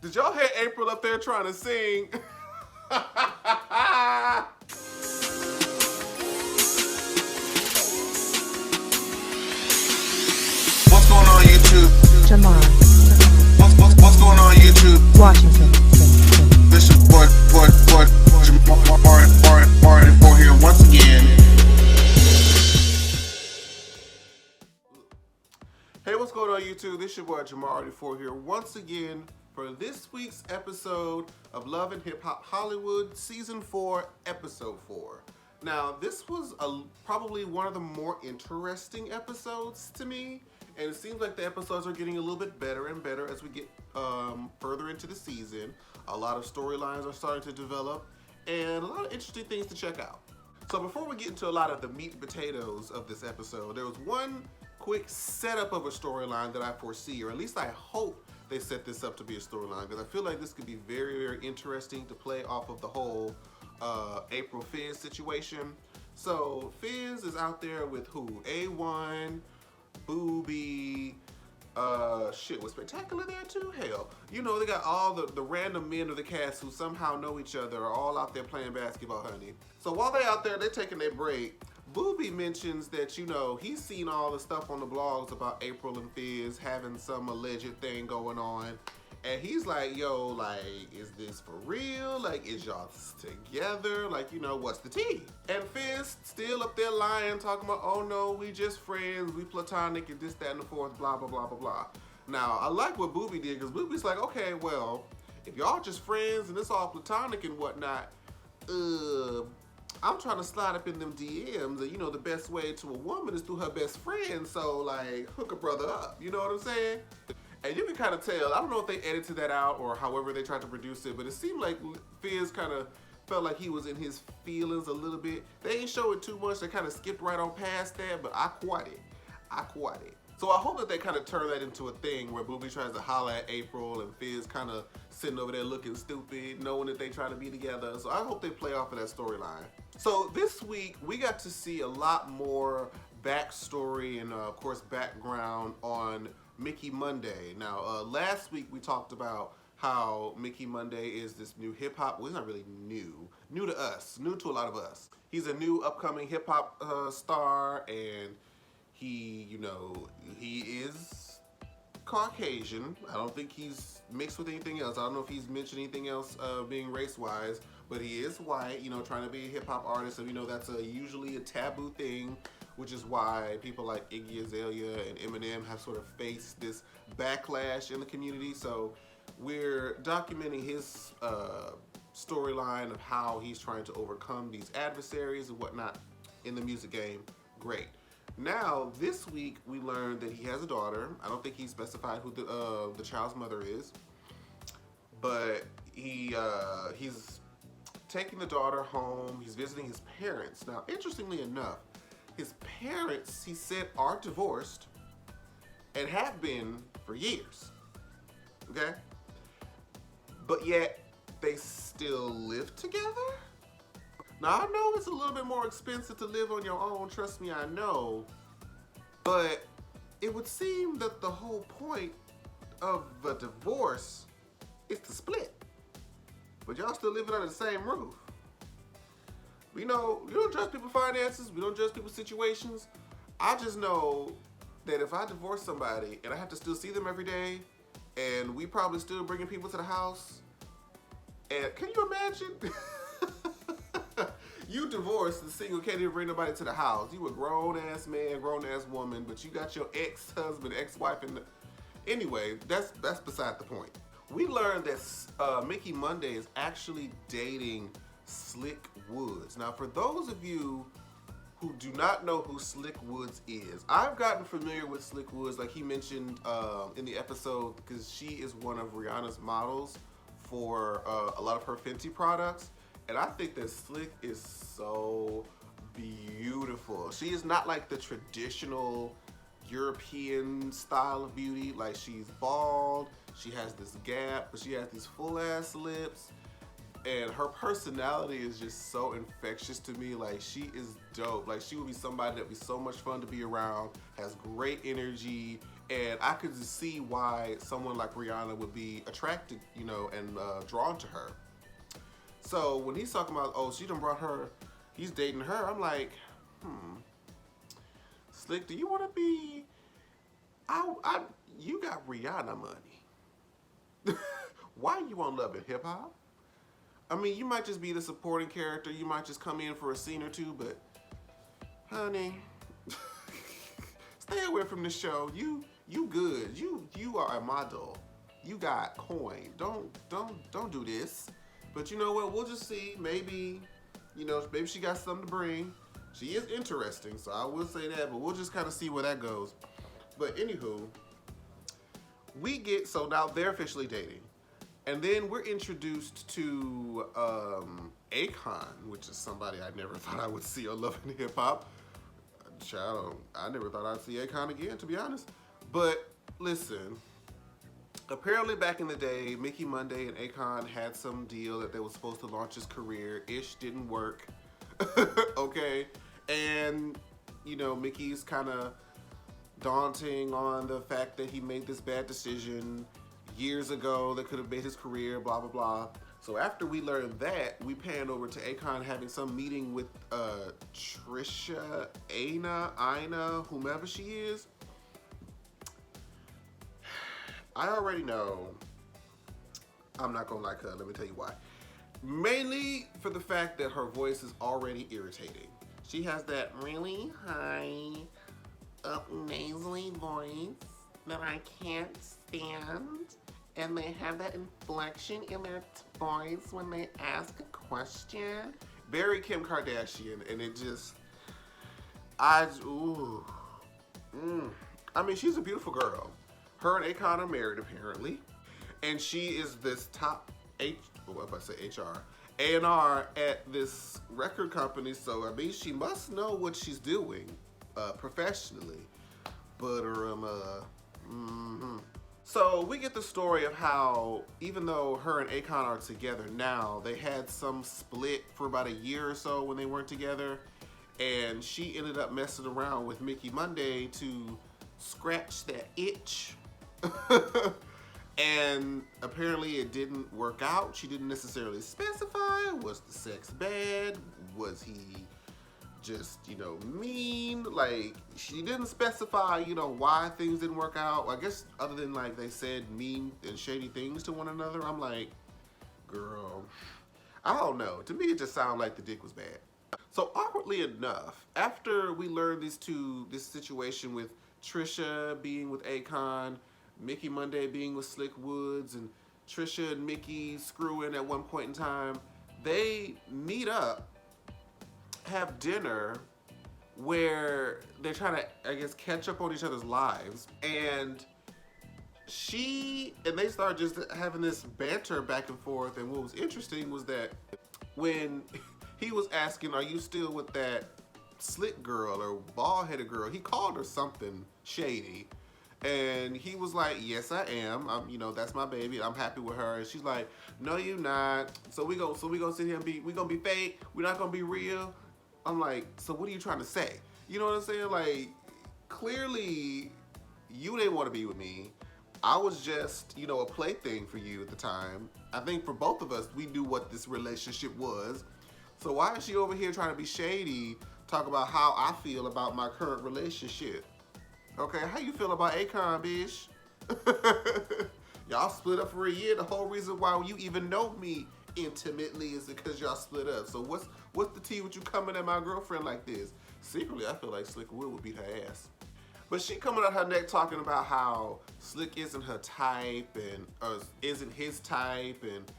Did y'all hear April up there trying to sing? What's going on YouTube? Jamar, What's going on YouTube? Washington. This is Jamar for here once again. Hey, what's going on YouTube? This is your boy Jamar 4 here once again for this week's episode of Love and Hip Hop Hollywood Season 4, Episode 4. Now, this was probably one of the more interesting episodes to me, and it seems like the episodes are getting a little bit better and better as we get further into the season. A lot of storylines are starting to develop, and a lot of interesting things to check out. So before we get into a lot of the meat and potatoes of this episode, there was one quick setup of a storyline that I foresee, or at least I hope they set this up to be a storyline, because I feel like this could be very, very interesting to play off of the whole April Fizz situation. So Fizz is out there with who? A1, Booby, was Spectacular there too? Hell, you know, they got all the random men of the cast who somehow know each other are all out there playing basketball, honey. So while they're out there, they're taking their break. Booby mentions that, you know, he's seen all the stuff on the blogs about April and Fizz having some alleged thing going on. And he's like, yo, like, is this for real? Like, is y'all together? Like, you know, what's the tea? And Fizz still up there lying, talking about, oh no, we just friends, we platonic, and this, that, and the fourth, blah, blah, blah, blah, blah. Now, I like what Booby did, because Booby's like, okay, well, if y'all just friends and it's all platonic and whatnot, I'm trying to slide up in them DMs, and you know, the best way to a woman is through her best friend, so like, hook a brother up, you know what I'm saying? And you can kind of tell, I don't know if they edited that out or however they tried to produce it, but it seemed like Fizz kind of felt like he was in his feelings a little bit. They ain't show it too much, they kind of skipped right on past that, but I caught it. So I hope that they kind of turn that into a thing where Booby tries to holler at April and Fizz kind of sitting over there looking stupid, knowing that they trying to be together. So I hope they play off of that storyline. So this week, we got to see a lot more backstory and of course background on Mickey Monday. Now, last week we talked about how Mickey Monday is this new hip hop, well, he's not really new to us, new to a lot of us. He's a new upcoming hip hop star, and he, you know, he is Caucasian. I don't think he's mixed with anything else. I don't know if he's mentioned anything else being race-wise, but he is white, you know, trying to be a hip hop artist, and you know that's usually a taboo thing, which is why people like Iggy Azalea and Eminem have sort of faced this backlash in the community. So we're documenting his storyline of how he's trying to overcome these adversaries and whatnot in the music game. Great. Now, this week we learned that he has a daughter. I don't think he specified who the child's mother is, but he's taking the daughter home. He's visiting his parents. Now, interestingly enough, his parents, he said, are divorced and have been for years, okay? But yet, they still live together? Now, I know it's a little bit more expensive to live on your own, trust me, I know, but it would seem that the whole point of a divorce is to split, but y'all still living under the same roof. You know, we don't judge people's finances, we don't judge people's situations. I just know that if I divorce somebody and I have to still see them every day, and we probably still bringing people to the house, and can you imagine? You divorced and single, can't even bring nobody to the house. You a grown-ass man, grown-ass woman, but you got your ex-husband, ex-wife in the... Anyway, that's beside the point. We learned that Mickey Monday is actually dating Slick Woods. Now, for those of you who do not know who Slick Woods is, I've gotten familiar with Slick Woods, like he mentioned in the episode, because she is one of Rihanna's models for a lot of her Fenty products. And I think that Slick is so beautiful. She is not like the traditional European style of beauty. Like, she's bald, she has this gap, but she has these full ass lips. And her personality is just so infectious to me. Like, she is dope. Like, she would be somebody that would be so much fun to be around, has great energy, And I could just see why someone like Rihanna would be attracted, and drawn to her. So when he's talking about, oh, she done brought her, he's dating her, I'm like, hmm, Slick, do you want to be? I, you got Rihanna money. Why you on Love and Hip Hop? I mean, you might just be the supporting character. You might just come in for a scene or two, but honey, stay away from the show. You good. You are a model. You got coin. Don't do this. But you know what? We'll just see. Maybe she got something to bring. She is interesting, so I will say that. But we'll just kind of see where that goes. But anywho, so now they're officially dating. And then we're introduced to Akon, which is somebody I never thought I would see on Love and Hip Hop. Child, I never thought I'd see Akon again, to be honest. But listen, apparently back in the day, Mickey Monday and Akon had some deal that they were supposed to launch his career. Ish didn't work. Okay? And, Mickey's kind of daunting on the fact that he made this bad decision years ago that could have made his career, blah, blah, blah. So after we learned that, we pan over to Akon having some meeting with Trisha, Ina, whomever she is. I already know I'm not gonna like her. Let me tell you why. Mainly for the fact that her voice is already irritating. She has that really high, nasally voice that I can't stand. And they have that inflection in their voice when they ask a question. Very Kim Kardashian, and it just, I mean, she's a beautiful girl. Her and Akon are married, apparently. And she is this top HR, A&R at this record company. So, I mean, she must know what she's doing professionally. But, So we get the story of how, even though her and Akon are together now, they had some split for about a year or so when they weren't together. And she ended up messing around with Mickey Monday to scratch that itch. And apparently it didn't work out. She didn't necessarily specify. Was the sex bad? Was he just, mean? Like, she didn't specify, why things didn't work out. I guess other than, like, they said mean and shady things to one another. I'm like, girl, I don't know. To me, it just sounded like the dick was bad. So awkwardly enough, after we learned this situation with Trisha being with Akon, Mickey Monday being with Slick Woods, and Trisha and Mickey screwing at one point in time, they meet up, have dinner, where they're trying to, I guess, catch up on each other's lives. And they start just having this banter back and forth. And what was interesting was that when he was asking, are you still with that slick girl or bald-headed girl? He called her something shady. And he was like, yes, I am. That's my baby. I'm happy with her. And she's like, no, you not. So we gonna sit here and we gonna be fake. We're not gonna be real. I'm like, so what are you trying to say? You know what I'm saying? Like, clearly, you didn't want to be with me. I was just, a plaything for you at the time. I think for both of us, we knew what this relationship was. So why is she over here trying to be shady, talk about how I feel about my current relationship? Okay, how you feel about Akon, bitch? Y'all split up for a year. The whole reason why you even know me intimately is because y'all split up. So what's the tea with you coming at my girlfriend like this? Secretly, I feel like Slick would beat her ass. But she coming out her neck talking about how Slick isn't her type and isn't his type, and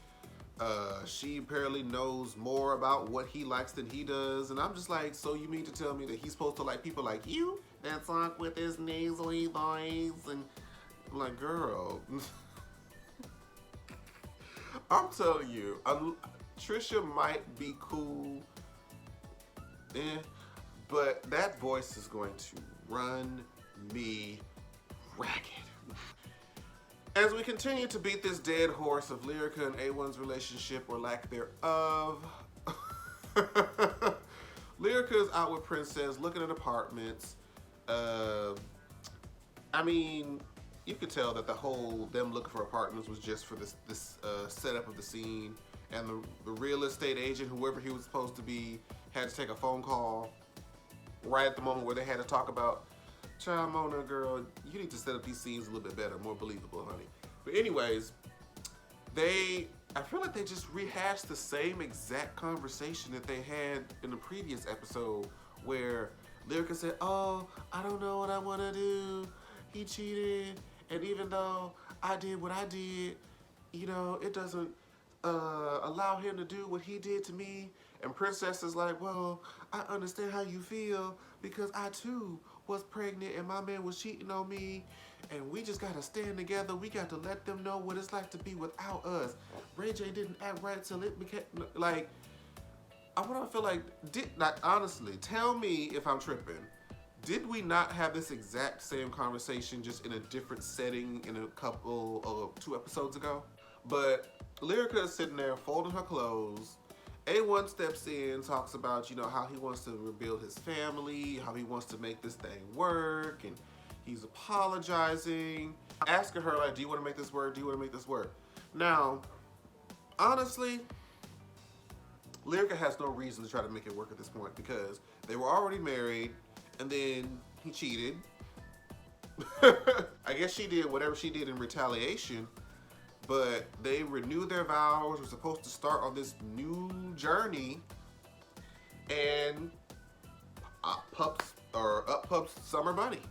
she apparently knows more about what he likes than he does. And I'm just like, so you mean to tell me that he's supposed to like people like you that talk with his nasally voice? And I'm like, girl, I'm telling you, Trisha might be cool, but that voice is going to run me ragged. As we continue to beat this dead horse of Lyrica and A1's relationship or lack thereof, Lyrica's out with Princess, looking at apartments. I I mean, you could tell that the whole them looking for partners was just for this setup of the scene, and the real estate agent, whoever he was supposed to be, had to take a phone call right at the moment where they had to talk about, child Mona, girl, you need to set up these scenes a little bit better, more believable, honey. But anyways, I feel like they just rehashed the same exact conversation that they had in the previous episode where Lyrica said, oh, I don't know what I want to do. He cheated. And even though I did what I did, it doesn't allow him to do what he did to me. And Princess is like, well, I understand how you feel because I too was pregnant and my man was cheating on me. And we just got to stand together. We got to let them know what it's like to be without us. Ray J didn't act right till it became, like, I want to feel like, honestly, tell me if I'm tripping. Did we not have this exact same conversation just in a different setting in a couple of 2 episodes ago? But Lyrica is sitting there folding her clothes. A1 steps in, talks about, how he wants to rebuild his family, how he wants to make this thing work, and he's apologizing, asking her, like, do you want to make this work? Do you want to make this work? Now, honestly, Lyrica has no reason to try to make it work at this point because they were already married, and then he cheated. I guess she did whatever she did in retaliation, but they renewed their vows, were supposed to start on this new journey, and up pups summer money.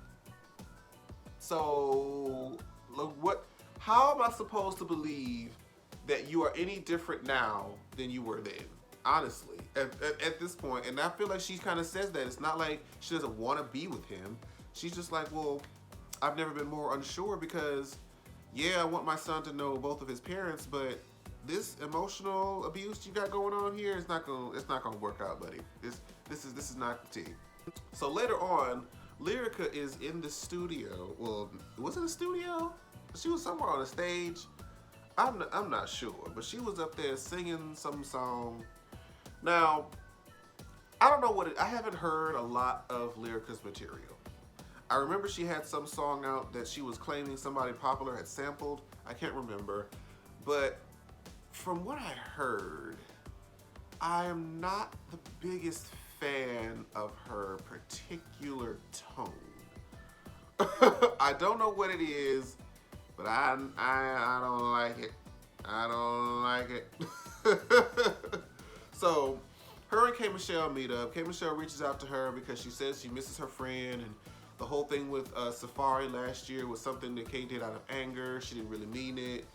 So, look, how am I supposed to believe that you are any different now than you were then? Honestly, at this point, and I feel like she kind of says that. It's not like she doesn't want to be with him. She's just like, well, I've never been more unsure because, yeah, I want my son to know both of his parents, but this emotional abuse you got going on here is not gonna work out, buddy. This is not the tea. So later on, Lyrica is in the studio. Well, was it a studio? She was somewhere on a stage. I'm not sure, but she was up there singing some song. Now, I don't know I haven't heard a lot of Lyrica's material. I remember she had some song out that she was claiming somebody popular had sampled. I can't remember. But from what I heard, I am not the biggest fan of her particular tone. I don't know what it is, but I don't like it. I don't like it. So, her and K. Michelle meet up. K. Michelle reaches out to her because she says she misses her friend, and the whole thing with Safari last year was something that Kay did out of anger. She didn't really mean it,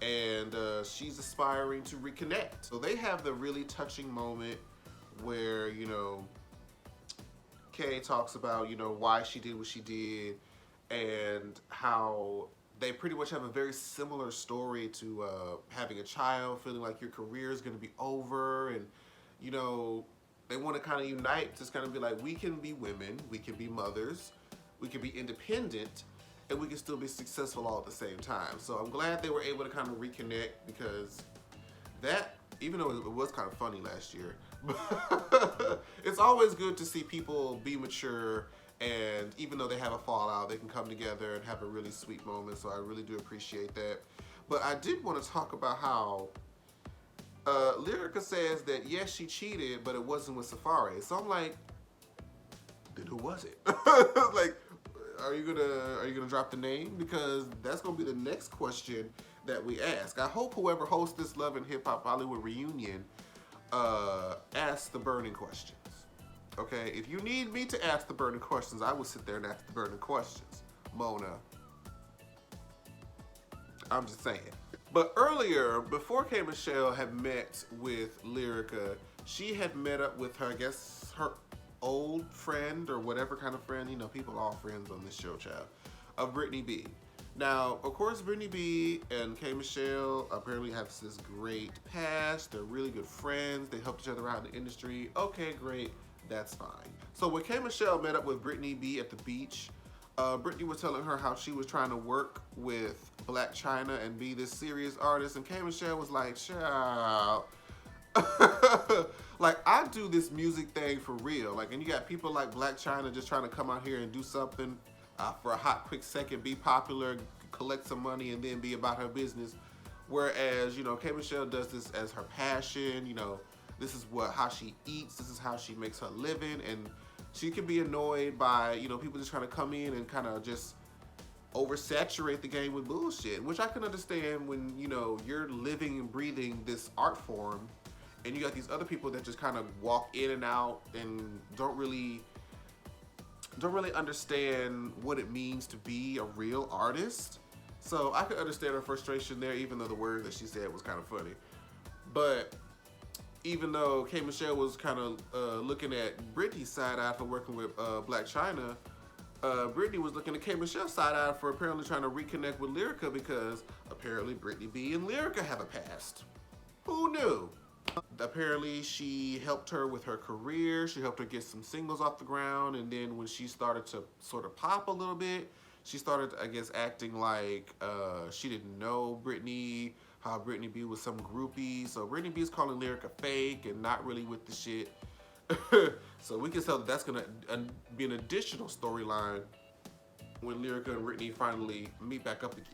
and she's aspiring to reconnect. So they have the really touching moment where, Kay talks about, why she did what she did, and how they pretty much have a very similar story to having a child, feeling like your career is going to be over, and they want to kind of unite, just kind of be like, we can be women, we can be mothers, we can be independent, and we can still be successful all at the same time. So I'm glad they were able to kind of reconnect, because that, even though it was kind of funny last year, it's always good to see people be mature, and even though they have a fallout, they can come together and have a really sweet moment. So I really do appreciate that. But I did want to talk about how Lyrica says that yes, she cheated, but it wasn't with Safari. So I'm like, then who was it? Like, are you gonna drop the name? Because that's gonna be the next question that we ask. I hope whoever hosts this Love and Hip Hop Hollywood reunion asks the burning questions. Okay, if you need me to ask the burning questions, I will sit there and ask the burning questions. Mona. I'm just saying. But earlier, before K. Michelle had met with Lyrica, she had met up with her, I guess, her old friend or whatever kind of friend. People are all friends on this show, child. Of Brittany B. Now, of course, Brittany B and K. Michelle apparently have this great past. They're really good friends. They helped each other out in the industry. Okay, great. That's fine. So when K. Michelle met up with Brittany B at the beach, Brittany was telling her how she was trying to work with Black China and be this serious artist, and K. Michelle was like, child, like, I do this music thing for real. Like, and you got people like Black China just trying to come out here and do something for a hot, quick second, be popular, collect some money, and then be about her business. Whereas, K Michelle does this as her passion. This is how she eats. This is how she makes her living, and she can be annoyed by people just trying to come in and kind of just oversaturate the game with bullshit, which I can understand when you're living and breathing this art form, and you got these other people that just kind of walk in and out and don't really understand what it means to be a real artist. So I could understand her frustration there, even though the word that she said was kind of funny. But even though K Michelle was kind of looking at Britney's side eye for working with Black China, Britney was looking at K Michelle's side eye for apparently trying to reconnect with Lyrica, because apparently Britney B and Lyrica have a past. Who knew? Apparently she helped her with her career. She helped her get some singles off the ground, and then when she started to sort of pop a little bit, she started, I guess, acting like she didn't know Britney, how Britney B was some groupie. So Britney B is calling Lyrica fake and not really with the shit. So we can tell that's gonna be an additional storyline when Lyrica and Britney finally meet back up again.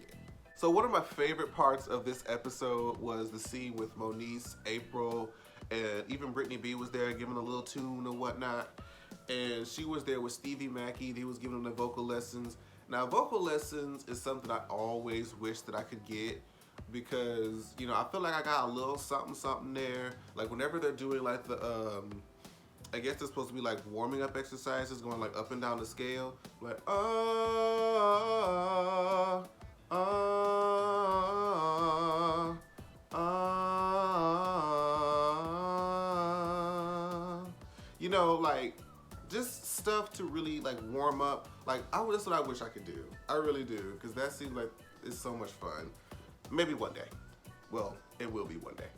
So one of my favorite parts of this episode was the scene with Moniece, April, and even Britney B was there giving a little tune and whatnot. And she was there with Stevie Mackey. He was giving them the vocal lessons. Now, vocal lessons is something I always wish that I could get, because, I feel like I got a little something there. Like whenever they're doing like the, I guess they're supposed to be like warming up exercises, going like up and down the scale. Like, like just stuff to really like warm up. Like, that's what I wish I could do. I really do, because that seems like it's so much fun. Maybe one day. Well, it will be one day.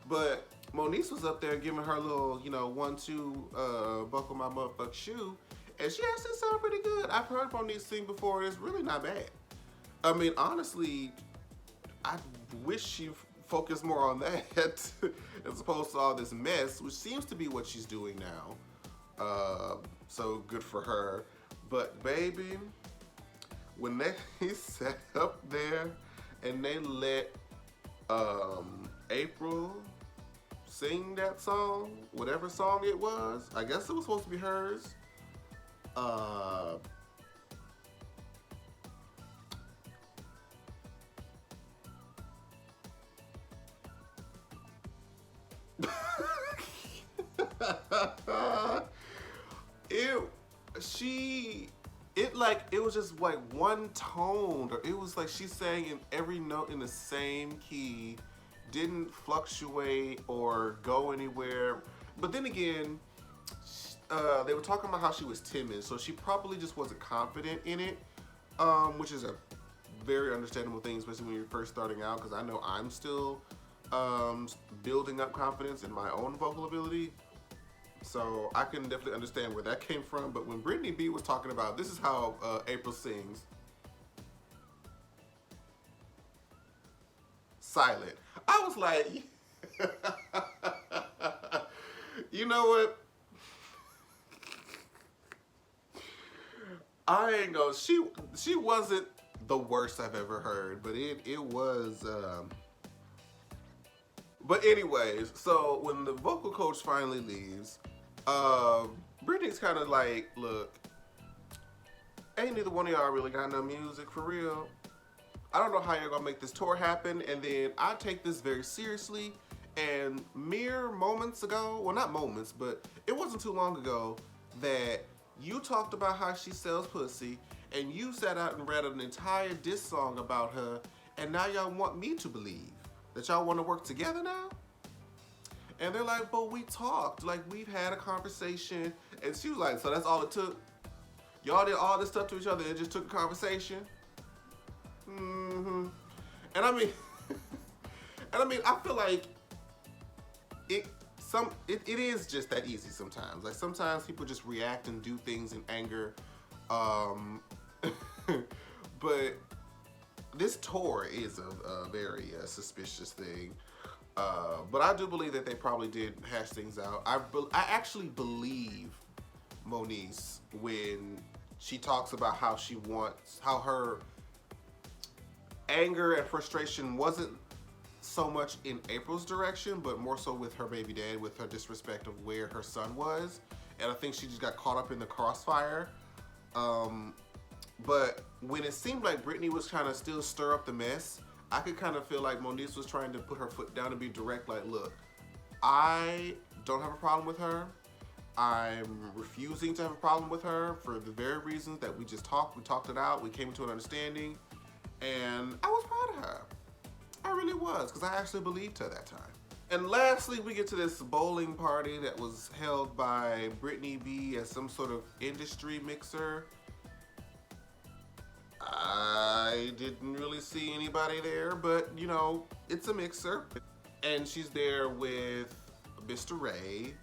But Moniece was up there giving her little, 1-2, buckle my motherfucking shoe, and she actually sounded pretty good. I've heard Moniece sing before, and it's really not bad. I mean, honestly, I wish she focused more on that as opposed to all this mess, which seems to be what she's doing now. So good for her. But baby, when they sat up there and they let April sing that song, whatever song it was, I guess it was supposed to be hers. It was just like one tone, or it was like she sang in every note in the same key, didn't fluctuate or go anywhere. But then again, they were talking about how she was timid, so she probably just wasn't confident in it, which is a very understandable thing, especially when you're first starting out, because I know I'm still building up confidence in my own vocal ability. So I can definitely understand where that came from. But when Britney B was talking about, this is how April sings. Silent. I was like, you know what? I ain't gonna, she wasn't the worst I've ever heard, but it was, but anyways, so when the vocal coach finally leaves, Britney's kind of like, look, ain't neither one of y'all really got no music for real. I don't know how you're gonna make this tour happen, and then I take this very seriously. And mere moments ago, well, not moments, but it wasn't too long ago that you talked about how she sells pussy, and you sat out and read an entire diss song about her, and now y'all want me to believe that y'all want to work together now? And they're like, but we talked, like we've had a conversation. And she was like, so that's all it took? Y'all did all this stuff to each other and it just took a conversation? Mm-hmm. And I mean, I feel like it is just that easy sometimes. Like sometimes people just react and do things in anger. But this tour is a very suspicious thing. But I do believe that they probably did hash things out. I actually believe Moniece when she talks about how her anger and frustration wasn't so much in April's direction, but more so with her baby dad, with her disrespect of where her son was. And I think she just got caught up in the crossfire. But when it seemed like Brittany was trying to still stir up the mess, I could kind of feel like Moniece was trying to put her foot down and be direct, like, look, I don't have a problem with her. I'm refusing to have a problem with her for the very reasons that we talked it out, we came to an understanding, and I was proud of her. I really was, because I actually believed her that time. And lastly, we get to this bowling party that was held by Brittany B as some sort of industry mixer. I didn't really see anybody there, but you know, it's a mixer. And she's there with Mr. Ray.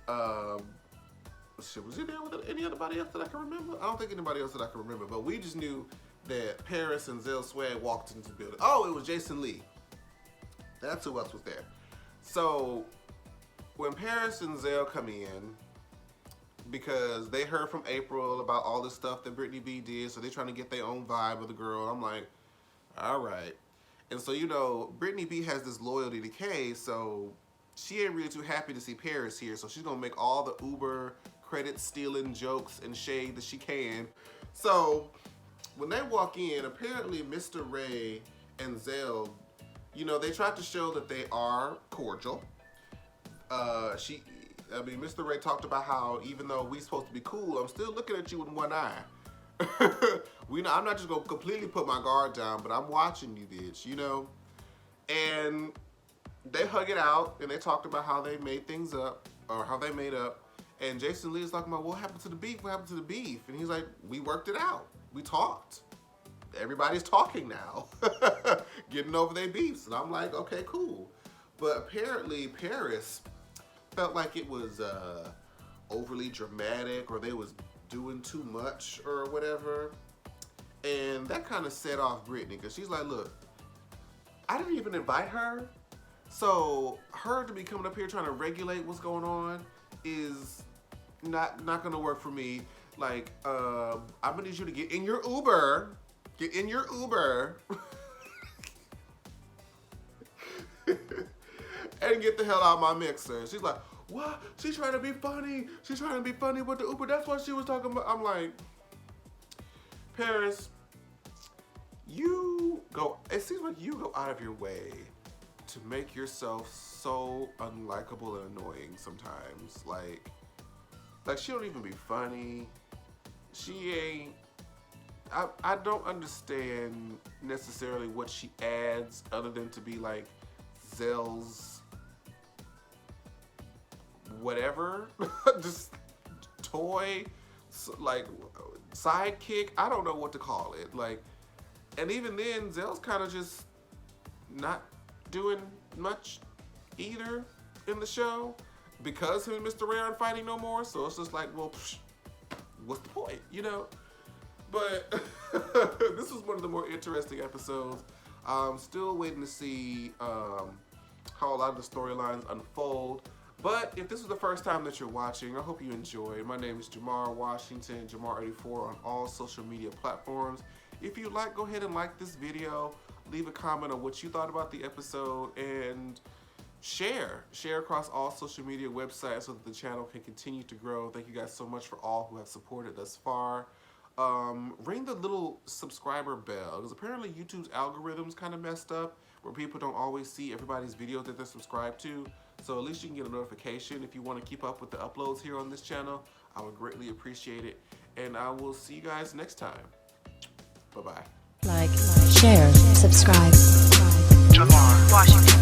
Was he there with anybody else that I can remember? I don't think anybody else that I can remember, but we just knew that Paris and Zell Swag walked into the building. Oh, it was Jason Lee. That's who else was there. So when Paris and Zell come in, because they heard from April about all this stuff that Brittany B did, so they're trying to get their own vibe of the girl. I'm like, all right. And so, you know, Brittany B has this loyalty to Kay, so she ain't really too happy to see Paris here, so she's gonna make all the Uber credit stealing jokes and shade that she can. So when they walk in, apparently Mr. Ray and Zell, you know, they tried to show that they are cordial. Mr. Ray talked about how even though we supposed to be cool, I'm still looking at you with one eye. I'm not just gonna completely put my guard down, but I'm watching you, bitch, you know? And they hug it out, and they talked about how they made things up, or how they made up. And Jason Lee is talking about, what happened to the beef? What happened to the beef? And he's like, we worked it out. We talked. Everybody's talking now. Getting over their beefs. And I'm like, okay, cool. But apparently Paris felt like it was overly dramatic, or they was doing too much or whatever. And that kind of set off Brittany, because she's like, look, I didn't even invite her. So her to be coming up here trying to regulate what's going on is not gonna work for me. Like, I'm gonna need you to get in your Uber. Get in your Uber. And get the hell out of my mixer. She's like, what? She's trying to be funny. She's trying to be funny with the Uber. That's what she was talking about. I'm like, Paris, it seems like you go out of your way to make yourself so unlikable and annoying sometimes. Like she don't even be funny. She ain't, I don't understand necessarily what she adds other than to be like Zell's whatever, just toy, like sidekick. I don't know what to call it. Like, and even then, Zell's kind of just not doing much either in the show because him and Mr. Ray aren't fighting no more. So it's just like, well, what's the point, you know? But this was one of the more interesting episodes. I'm still waiting to see how a lot of the storylines unfold. But if this is the first time that you're watching, I hope you enjoyed. My name is Jamar Washington, Jamar84 on all social media platforms. If you like, go ahead and like this video, leave a comment on what you thought about the episode, and share across all social media websites so that the channel can continue to grow. Thank you guys so much for all who have supported thus far. Ring the little subscriber bell, because apparently YouTube's algorithm's kind of messed up where people don't always see everybody's videos that they're subscribed to. So at least you can get a notification if you want to keep up with the uploads here on this channel. I would greatly appreciate it. And I will see you guys next time. Bye-bye. Like, share, subscribe. Jamar Washington.